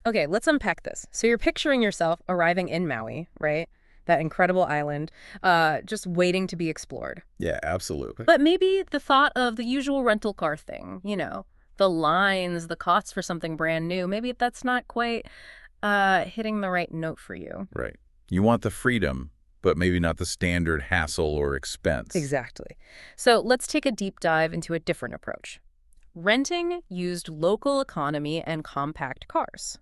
Okay, let's unpack this. So you're picturing yourself arriving in Maui, right? That incredible island, just waiting to be explored. Yeah, absolutely. But maybe the thought of the usual rental car thing, the lines, the costs for something brand new, maybe that's not quite hitting the right note for you. Right. You want the freedom, but maybe not the standard hassle or expense. Exactly. So let's take a deep dive into a different approach. Renting used local economy and compact cars.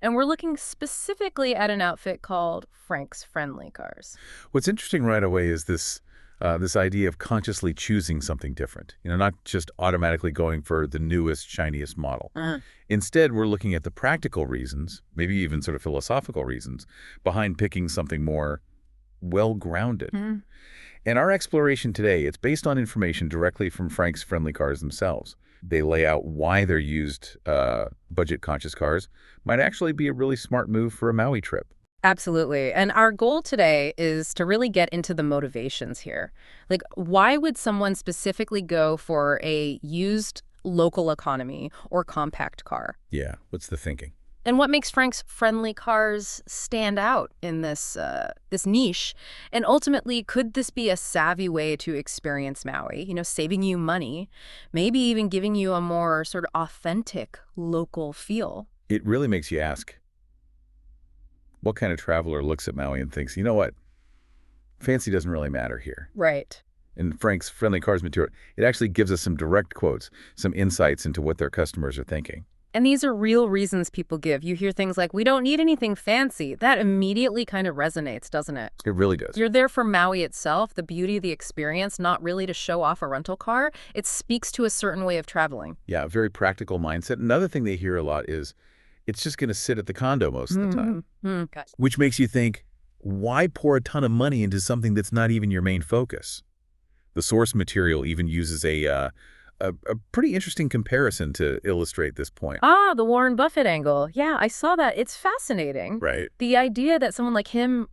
And we're looking specifically at an outfit called Frank's Friendly Cars. What's interesting right away is this idea of consciously choosing something different. Not just automatically going for the newest, shiniest model. Instead, we're looking at the practical reasons, maybe even sort of philosophical reasons, behind picking something more well-grounded. And our exploration today, it's based on information directly from Frank's Friendly Cars themselves. They lay out why their used budget-conscious cars might actually be a really smart move for a Maui trip. Absolutely. And our goal today is to really get into the motivations here. Like, why would someone specifically go for a used local economy or compact car? Yeah, what's the thinking? And what makes Frank's Friendly Cars stand out in this niche? And ultimately, could this be a savvy way to experience Maui, saving you money, maybe even giving you a more sort of authentic local feel? It really makes you ask, what kind of traveler looks at Maui and thinks, you know what, fancy doesn't really matter here? Right. In Frank's Friendly Cars material, it actually gives us some direct quotes, some insights into what their customers are thinking. And these are real reasons people give. You hear things like, we don't need anything fancy. That immediately kind of resonates, doesn't it? It really does. You're there for Maui itself, the beauty of the experience, not really to show off a rental car. It speaks to a certain way of traveling. Yeah, a very practical mindset. Another thing they hear a lot is, it's just going to sit at the condo most of the time. Gotcha. Which makes you think, why pour a ton of money into something that's not even your main focus? The source material even uses a pretty interesting comparison to illustrate this point. Ah, the Warren Buffett angle. Yeah, I saw that. It's fascinating. Right. The idea that someone like him,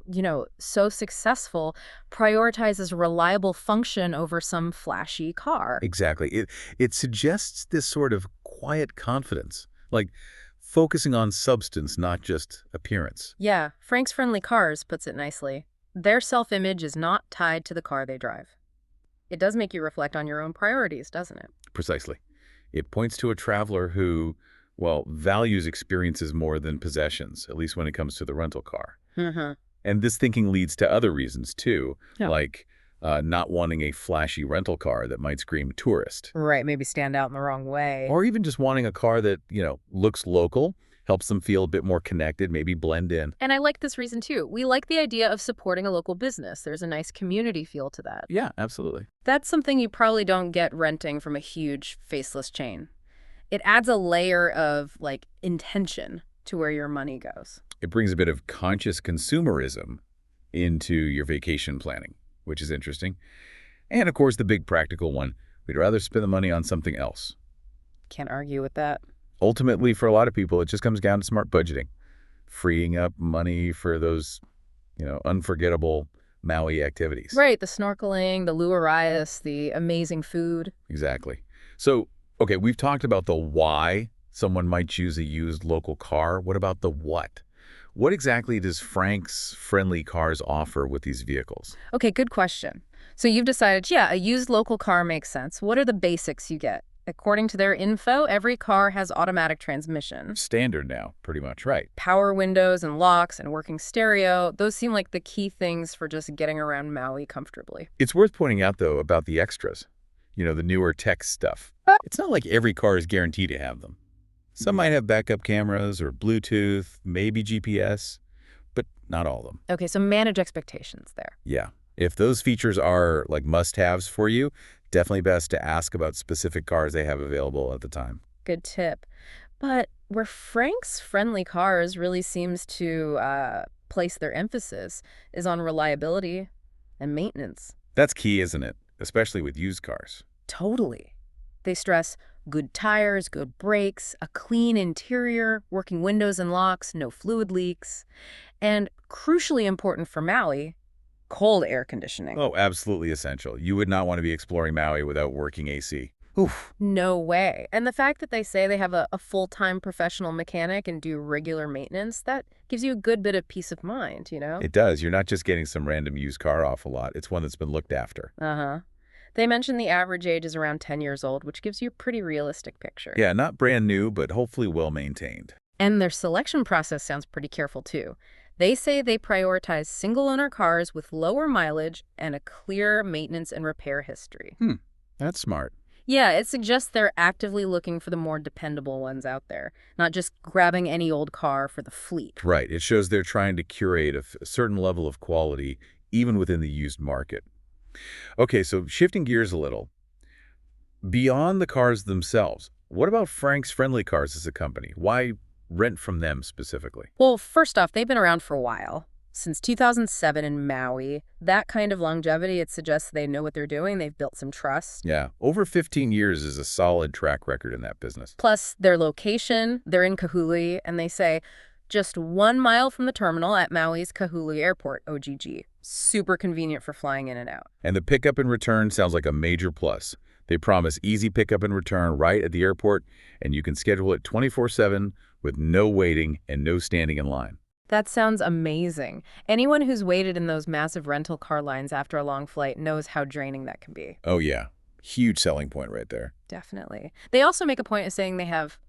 so successful, prioritizes reliable function over some flashy car. Exactly. It suggests this sort of quiet confidence, like focusing on substance, not just appearance. Yeah, Frank's Friendly Cars puts it nicely. Their self-image is not tied to the car they drive. It does make you reflect on your own priorities, doesn't it? Precisely. It points to a traveler who, well, values experiences more than possessions, at least when it comes to the rental car. And this thinking leads to other reasons, too, Yeah. like not wanting a flashy rental car that might scream tourist. Right, maybe stand out in the wrong way. Or even just wanting a car that, looks local, helps them feel a bit more connected, maybe blend in. And I like this reason, too. We like the idea of supporting a local business. There's a nice community feel to that. Yeah, absolutely. That's something you probably don't get renting from a huge, faceless chain. It adds a layer of, intention to where your money goes. It brings a bit of conscious consumerism into your vacation planning, which is interesting. And, of course, the big practical one, we'd rather spend the money on something else. Can't argue with that. Ultimately, for a lot of people, it just comes down to smart budgeting, freeing up money for those, unforgettable Maui activities. Right, the snorkeling, the luauias, the amazing food. Exactly. So, okay, we've talked about the why someone might choose a used local car. What about the what? What exactly does Frank's Friendly Cars offer with these vehicles? Okay, good question. So you've decided, yeah, a used local car makes sense. What are the basics you get? According to their info, every car has automatic transmission. Standard now, pretty much, right. Power windows and locks and working stereo, those seem like the key things for just getting around Maui comfortably. It's worth pointing out, though, about the extras. The newer tech stuff. It's not like every car is guaranteed to have them. Some might have backup cameras or Bluetooth, maybe GPS, but not all of them. Okay, so manage expectations there. Yeah. If those features are like must-haves for you, definitely best to ask about specific cars they have available at the time. Good tip. But where Frank's Friendly Cars really seems to place their emphasis is on reliability and maintenance. That's key, isn't it? Especially with used cars. Totally. They stress good tires, good brakes, a clean interior, working windows and locks, no fluid leaks, and crucially important for Maui, cold air conditioning. Oh, absolutely essential. You would not want to be exploring Maui without working AC. Oof. No way. And the fact that they say they have a full-time professional mechanic and do regular maintenance, that gives you a good bit of peace of mind, you know? It does. You're not just getting some random used car off a lot. It's one that's been looked after. Uh-huh. They mentioned the average age is around 10 years old, which gives you a pretty realistic picture. Yeah, not brand new, but hopefully well maintained. And their selection process sounds pretty careful, too. They say they prioritize single-owner cars with lower mileage and a clear maintenance and repair history. That's smart. Yeah, it suggests they're actively looking for the more dependable ones out there, not just grabbing any old car for the fleet. Right. It shows they're trying to curate a certain level of quality, even within the used market. Okay, so shifting gears a little. Beyond the cars themselves, what about Frank's Friendly Cars as a company? Why rent from them specifically? Well, first off, they've been around for a while. Since 2007 in Maui, that kind of longevity, it suggests they know what they're doing. They've built some trust. Yeah, over 15 years is a solid track record in that business. Plus, their location, they're in Kahului, and they say just 1 mile from the terminal at Maui's Kahului Airport, OGG. Super convenient for flying in and out. And the pickup and return sounds like a major plus. They promise easy pickup and return right at the airport, and you can schedule it 24/7 with no waiting and no standing in line. That sounds amazing. Anyone who's waited in those massive rental car lines after a long flight knows how draining that can be. Oh yeah, huge selling point right there. Definitely. They also make a point of saying they have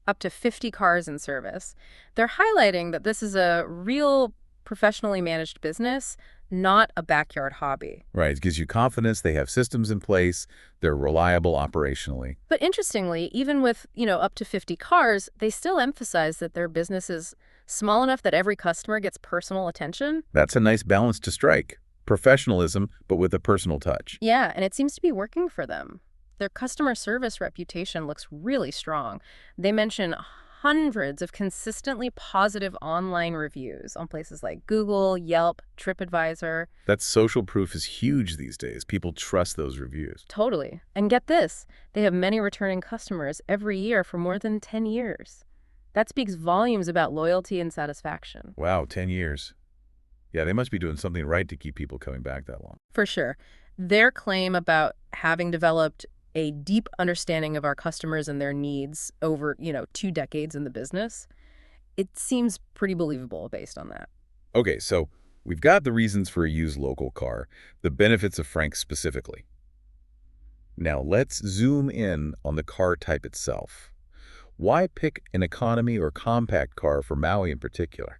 up to 50 cars in service. They're highlighting that this is a real professionally managed business, not a backyard hobby. Right, it gives you confidence they have systems in place, they're reliable operationally. But interestingly, even with, up to 50 cars, they still emphasize that their business is small enough that every customer gets personal attention. That's a nice balance to strike. Professionalism, but with a personal touch. Yeah, and it seems to be working for them. Their customer service reputation looks really strong. They mention hundreds of consistently positive online reviews on places like Google, Yelp, TripAdvisor. That social proof is huge these days. People trust those reviews. Totally. And get this, they have many returning customers every year for more than 10 years. That speaks volumes about loyalty and satisfaction. Wow, 10 years. Yeah, they must be doing something right to keep people coming back that long. For sure. Their claim about having developed a deep understanding of our customers and their needs over, 2 decades in the business, it seems pretty believable based on that. Okay, so we've got the reasons for a used local car, the benefits of Frank specifically. Now let's zoom in on the car type itself. Why pick an economy or compact car for Maui in particular?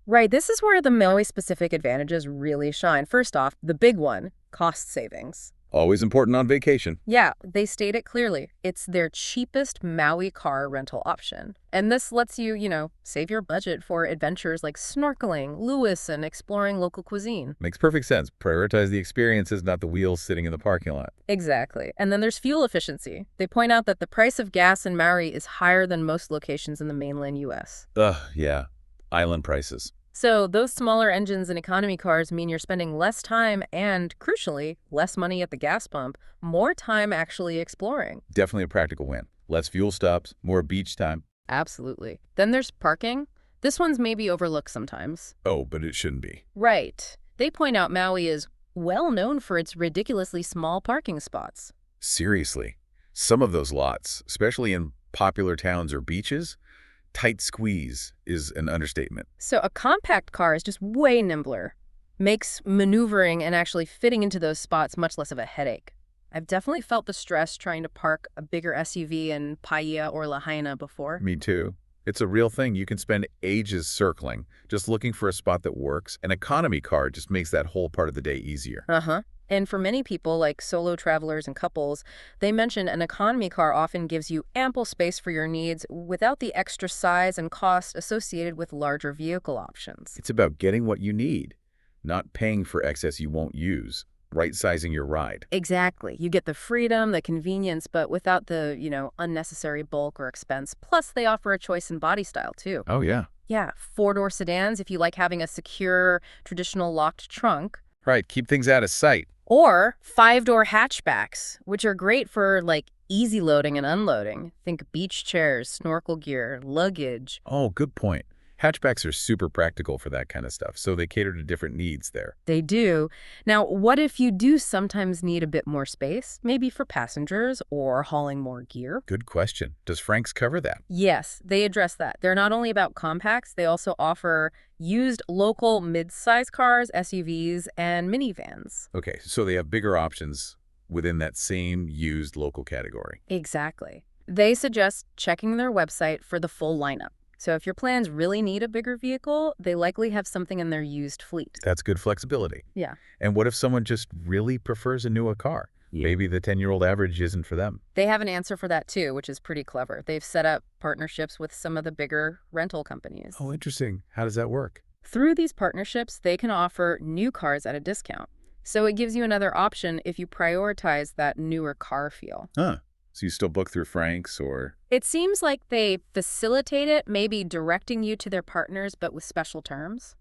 Right, this is where the Maui-specific advantages really shine. First off, the big one, cost savings. Always important on vacation. Yeah, they state it clearly. It's their cheapest Maui car rental option. And this lets you, save your budget for adventures like snorkeling, Lewis, and exploring local cuisine. Makes perfect sense. Prioritize the experiences, not the wheels sitting in the parking lot. Exactly. And then there's fuel efficiency. They point out that the price of gas in Maui is higher than most locations in the mainland U.S. Ugh, yeah. Island prices. So those smaller engines and economy cars mean you're spending less time and, crucially, less money at the gas pump, more time actually exploring. Definitely a practical win. Less fuel stops, more beach time. Absolutely. Then there's parking. This one's maybe overlooked sometimes. Oh, but it shouldn't be. Right. They point out Maui is well known for its ridiculously small parking spots. Seriously. Some of those lots, especially in popular towns or beaches, tight squeeze is an understatement. So a compact car is just way nimbler. Makes maneuvering and actually fitting into those spots much less of a headache. I've definitely felt the stress trying to park a bigger SUV in Paia or Lahaina before. Me too. It's a real thing. You can spend ages circling, just looking for a spot that works. An economy car just makes that whole part of the day easier. Uh-huh. And for many people, like solo travelers and couples, they mention an economy car often gives you ample space for your needs without the extra size and cost associated with larger vehicle options. It's about getting what you need, not paying for excess you won't use, right-sizing your ride. Exactly. You get the freedom, the convenience, but without the, unnecessary bulk or expense. Plus, they offer a choice in body style, too. Oh, yeah. Yeah, 4-door sedans if you like having a secure, traditional locked trunk. Right, keep things out of sight. Or 5-door hatchbacks, which are great for, easy loading and unloading. Think beach chairs, snorkel gear, luggage. Oh, good point. Hatchbacks are super practical for that kind of stuff, so they cater to different needs there. They do. Now, what if you do sometimes need a bit more space, maybe for passengers or hauling more gear? Good question. Does Frank's cover that? Yes, they address that. They're not only about compacts, they also offer used local mid-size cars, SUVs, and minivans. Okay, so they have bigger options within that same used local category. Exactly. They suggest checking their website for the full lineup. So if your plans really need a bigger vehicle, they likely have something in their used fleet. That's good flexibility. Yeah. And what if someone just really prefers a newer car? Yeah. Maybe the 10-year-old average isn't for them. They have an answer for that too, which is pretty clever. They've set up partnerships with some of the bigger rental companies. Oh, interesting. How does that work? Through these partnerships, they can offer new cars at a discount. So it gives you another option if you prioritize that newer car feel. Huh. So you still book through Frank's or... It seems like they facilitate it, maybe directing you to their partners, but with special terms.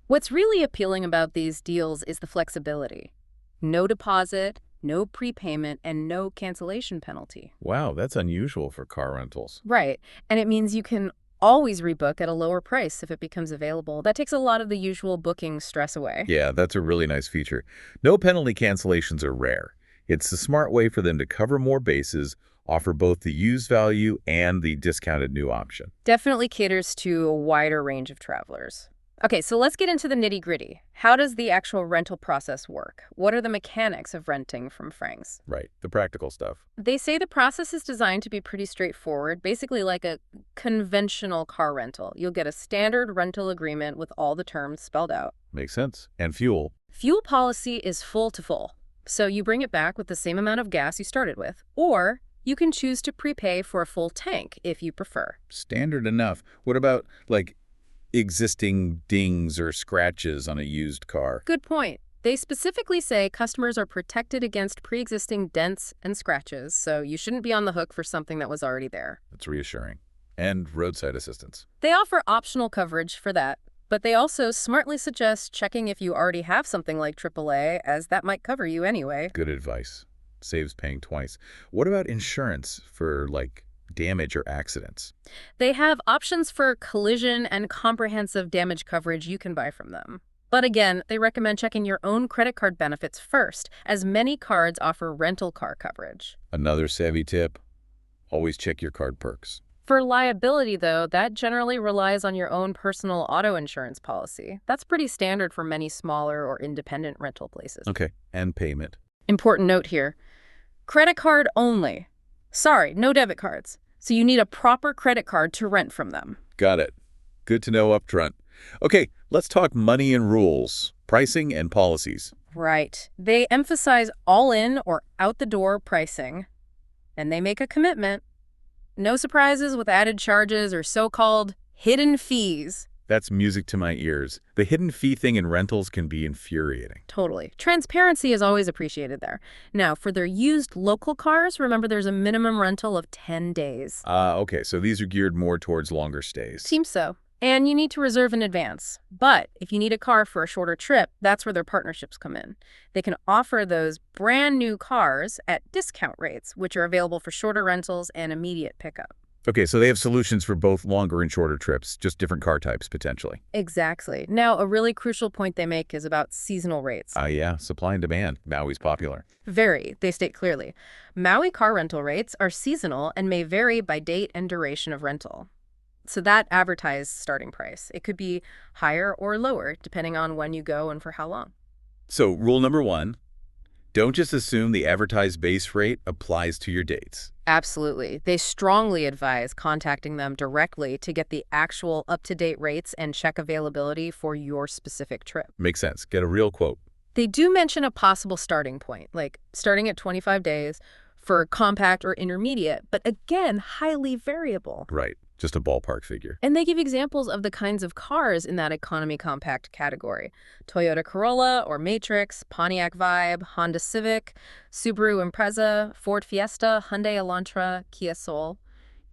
What's really appealing about these deals is the flexibility. No deposit, no prepayment, and no cancellation penalty. Wow, that's unusual for car rentals. Right. And it means you can always rebook at a lower price if it becomes available. That takes a lot of the usual booking stress away. Yeah, that's a really nice feature. No penalty cancellations are rare. It's a smart way for them to cover more bases, offer both the used value and the discounted new option. Definitely caters to a wider range of travelers. Okay, so let's get into the nitty-gritty. How does the actual rental process work? What are the mechanics of renting from Frank's? Right, the practical stuff. They say the process is designed to be pretty straightforward, basically like a conventional car rental. You'll get a standard rental agreement with all the terms spelled out. Makes sense. And fuel. Fuel policy is full to full. So you bring it back with the same amount of gas you started with, or you can choose to prepay for a full tank if you prefer. Standard enough. What about, like, existing dings or scratches on a used car? Good point. They specifically say customers are protected against pre-existing dents and scratches, so you shouldn't be on the hook for something that was already there. That's reassuring. And roadside assistance. They offer optional coverage for that, but they also smartly suggest checking if you already have something like AAA, as that might cover you anyway. Good advice. Saves paying twice. What about insurance for, like, damage or accidents? They have options for collision and comprehensive damage coverage you can buy from them. But again, they recommend checking your own credit card benefits first, as many cards offer rental car coverage. Another savvy tip, always check your card perks. For liability, though, that generally relies on your own personal auto insurance policy. That's pretty standard for many smaller or independent rental places. Okay, and payment. Important note here. Credit card only. Sorry, no debit cards. So you need a proper credit card to rent from them. Got it. Good to know up front. Okay, let's talk money and rules, pricing and policies. Right. They emphasize all-in or out-the-door pricing, and they make a commitment. No surprises with added charges or so-called hidden fees. That's music to my ears. The hidden fee thing in rentals can be infuriating. Totally. Transparency is always appreciated there. Now, for their used local cars, remember there's a minimum rental of 10 days. Okay, so these are geared more towards longer stays. Seems so. And you need to reserve in advance. But if you need a car for a shorter trip, that's where their partnerships come in. They can offer those brand new cars at discount rates, which are available for shorter rentals and immediate pickup. Okay, so they have solutions for both longer and shorter trips, just different car types, potentially. Exactly. Now, a really crucial point they make is about seasonal rates. Yeah, supply and demand. Maui's popular. Very, they state clearly. Maui car rental rates are seasonal and may vary by date and duration of rental. So that advertised starting price. It could be higher or lower, depending on when you go and for how long. So, rule number 1, don't just assume the advertised base rate applies to your dates. Absolutely. They strongly advise contacting them directly to get the actual up-to-date rates and check availability for your specific trip. Makes sense. Get a real quote. They do mention a possible starting point, like starting at 25 days for compact or intermediate, but again, highly variable. Right. Just a ballpark figure. And they give examples of the kinds of cars in that economy compact category. Toyota Corolla or Matrix, Pontiac Vibe, Honda Civic, Subaru Impreza, Ford Fiesta, Hyundai Elantra, Kia Soul.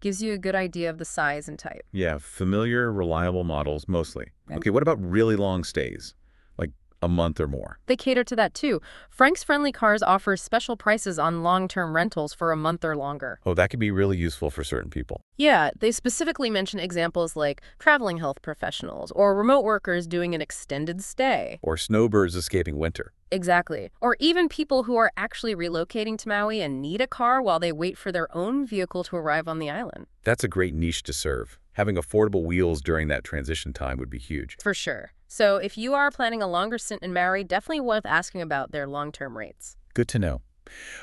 Gives you a good idea of the size and type. Yeah, familiar, reliable models mostly. Okay. Okay, what about really long stays? Like a month or more. They cater to that too. Frank's Friendly Cars offers special prices on long-term rentals for a month or longer. Oh, that could be really useful for certain people. Yeah, they specifically mention examples like traveling health professionals or remote workers doing an extended stay. Or snowbirds escaping winter. Exactly. Or even people who are actually relocating to Maui and need a car while they wait for their own vehicle to arrive on the island. That's a great niche to serve. Having affordable wheels during that transition time would be huge. For sure. So if you are planning a longer stint in Maui, definitely worth asking about their long-term rates. Good to know.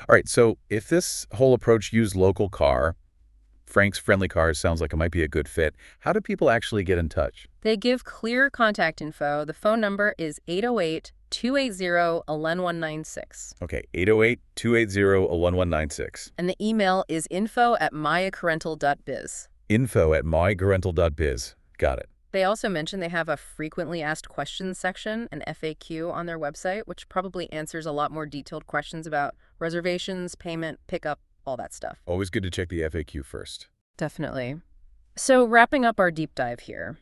All right, so if this whole approach used local car, Frank's Friendly Cars sounds like it might be a good fit. How do people actually get in touch? They give clear contact info. The phone number is 808-280-1196. Okay, 808-280-1196. And the email is info@mayacarental.biz. info@mygarental.biz. Got it. They also mention they have a frequently asked questions section, an FAQ, on their website, which probably answers a lot more detailed questions about reservations, payment, pickup, all that stuff. Always good to check the FAQ first. Definitely. So wrapping up our deep dive here,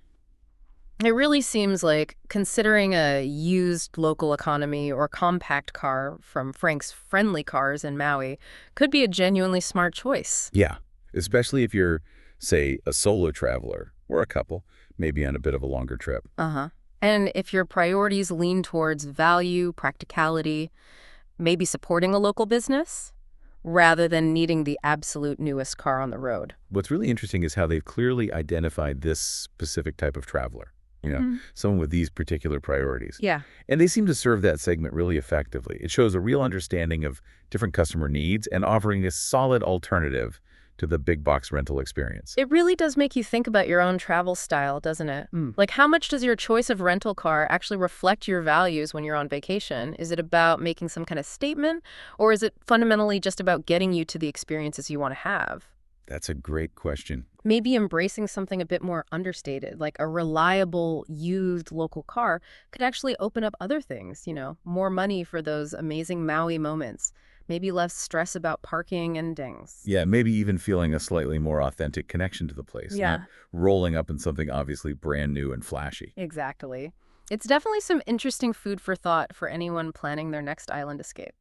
it really seems like considering a used local economy or compact car from Frank's Friendly Cars in Maui could be a genuinely smart choice. Yeah, especially if you're, say, a solo traveler or a couple, maybe on a bit of a longer trip. Uh-huh. And if your priorities lean towards value, practicality, maybe supporting a local business, rather than needing the absolute newest car on the road. What's really interesting is how they've clearly identified this specific type of traveler, someone with these particular priorities. Yeah. And they seem to serve that segment really effectively. It shows a real understanding of different customer needs and offering a solid alternative to the big box rental experience. It really does make you think about your own travel style, doesn't it? Like, how much does your choice of rental car actually reflect your values when you're on vacation? Is it about making some kind of statement, or is it fundamentally just about getting you to the experiences you want to have? That's a great question. Maybe embracing something a bit more understated, like a reliable, used local car, could actually open up other things, more money for those amazing Maui moments. Maybe less stress about parking and dings. Yeah, maybe even feeling a slightly more authentic connection to the place. Yeah. Not rolling up in something obviously brand new and flashy. Exactly. It's definitely some interesting food for thought for anyone planning their next island escape.